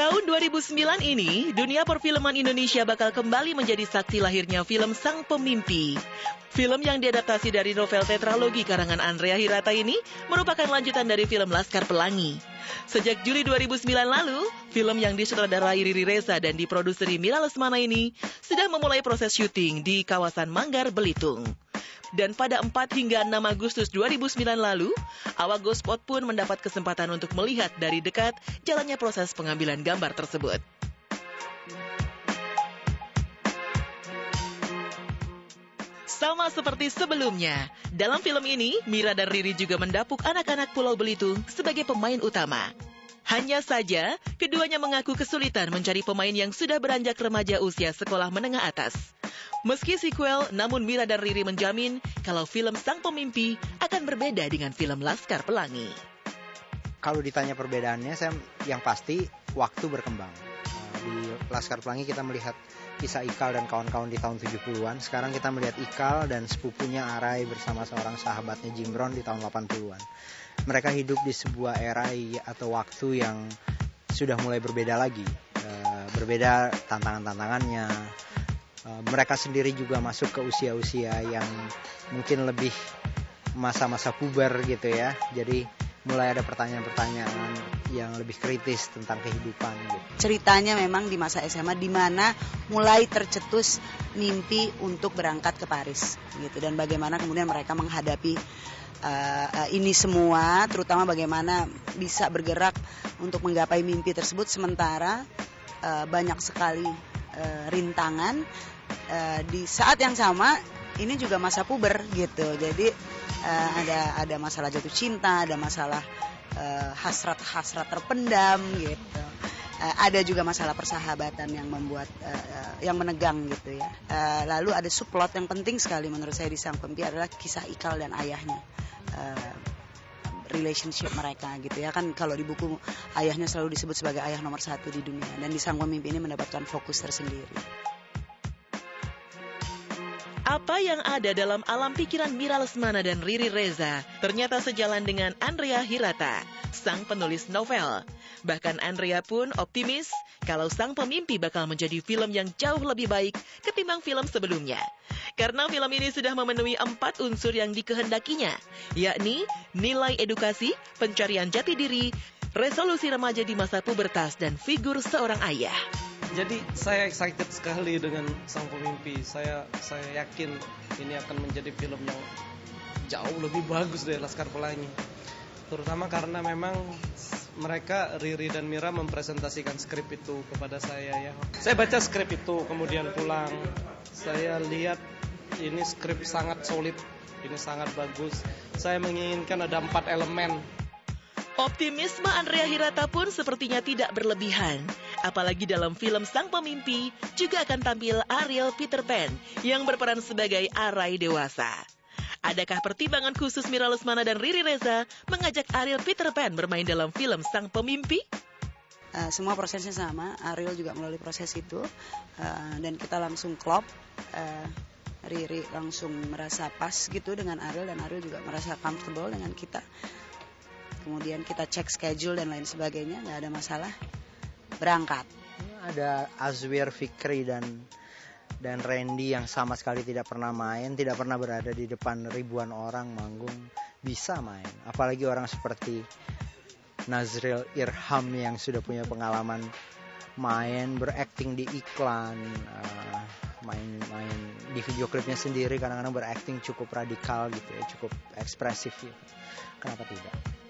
Tahun 2009 ini, dunia perfilman Indonesia bakal kembali menjadi saksi lahirnya film Sang Pemimpi. Film yang diadaptasi dari novel tetralogi karangan Andrea Hirata ini merupakan lanjutan dari film Laskar Pelangi. Sejak Juli 2009 lalu, film yang disutradarai Riri Reza dan diproduseri Mira Lesmana ini sudah memulai proses syuting di kawasan Manggar, Belitung. Dan pada 4 hingga 6 Agustus 2009 lalu, awak Gospot pun mendapat kesempatan untuk melihat dari dekat jalannya proses pengambilan gambar tersebut. Sama seperti sebelumnya, dalam film ini, Mira dan Riri juga mendapuk anak-anak Pulau Belitung sebagai pemain utama. Hanya saja, keduanya mengaku kesulitan mencari pemain yang sudah beranjak remaja usia sekolah menengah atas. Meski sequel, namun Mira dan Riri menjamin kalau film Sang Pemimpi akan berbeda dengan film Laskar Pelangi. Kalau ditanya perbedaannya, yang pasti waktu berkembang. Di Laskar Pelangi kita melihat kisah Ikal dan kawan-kawan di tahun 70-an. Sekarang kita melihat Ikal dan sepupunya Arai bersama seorang sahabatnya Jimbron di tahun 80-an. Mereka hidup di sebuah era atau waktu yang sudah mulai berbeda lagi. Berbeda tantangan-tantangannya. Mereka sendiri juga masuk ke usia-usia yang mungkin lebih masa-masa puber gitu ya. Jadi mulai ada pertanyaan-pertanyaan yang lebih kritis tentang kehidupan gitu. Ceritanya memang di masa SMA di mana mulai tercetus mimpi untuk berangkat ke Paris gitu, dan bagaimana kemudian mereka menghadapi ini semua, terutama bagaimana bisa bergerak untuk menggapai mimpi tersebut sementara banyak sekali rintangan. Di saat yang sama ini juga masa puber gitu, jadi ada masalah jatuh cinta, ada masalah hasrat terpendam gitu, ada juga masalah persahabatan yang membuat yang menegang gitu ya. Lalu ada subplot yang penting sekali menurut saya di Sang Pemimpi adalah kisah Ikal dan ayahnya, relationship mereka gitu ya. Kan kalau di buku ayahnya selalu disebut sebagai ayah nomor 1 di dunia, dan di Sang Pemimpi ini mendapatkan fokus tersendiri. Apa yang ada dalam alam pikiran Mira Lesmana dan Riri Reza ternyata sejalan dengan Andrea Hirata, sang penulis novel. Bahkan Andrea pun optimis kalau Sang Pemimpi bakal menjadi film yang jauh lebih baik ketimbang film sebelumnya. Karena film ini sudah memenuhi 4 unsur yang dikehendakinya, yakni nilai edukasi, pencarian jati diri, resolusi remaja di masa pubertas, dan figur seorang ayah. Jadi saya excited sekali dengan Sang Pemimpi. Saya yakin ini akan menjadi film yang jauh lebih bagus dari Laskar Pelangi. Terutama karena memang mereka, Riri dan Mira, mempresentasikan skrip itu kepada saya ya. Saya baca skrip itu kemudian pulang. Saya lihat ini skrip sangat solid, ini sangat bagus. Saya menginginkan ada 4 elemen. Optimisme Andrea Hirata pun sepertinya tidak berlebihan. Apalagi dalam film Sang Pemimpi juga akan tampil Ariel Peter Pan yang berperan sebagai Arai dewasa. Adakah pertimbangan khusus Mira Lesmana dan Riri Reza mengajak Ariel Peter Pan bermain dalam film Sang Pemimpi? Semua prosesnya sama, Ariel juga melalui proses itu, dan kita langsung klop. Riri langsung merasa pas gitu dengan Ariel, dan Ariel juga merasa comfortable dengan kita. Kemudian kita cek schedule dan lain sebagainya, nggak ada masalah, berangkat. Ada Azwir Fikri dan Randy yang sama sekali tidak pernah main, tidak pernah berada di depan ribuan orang manggung, bisa main. Apalagi orang seperti Nazril Irham yang sudah punya pengalaman main, berakting di iklan, main di video klipnya sendiri, kadang-kadang berakting cukup radikal gitu ya, cukup ekspresif gitu. Kenapa tidak?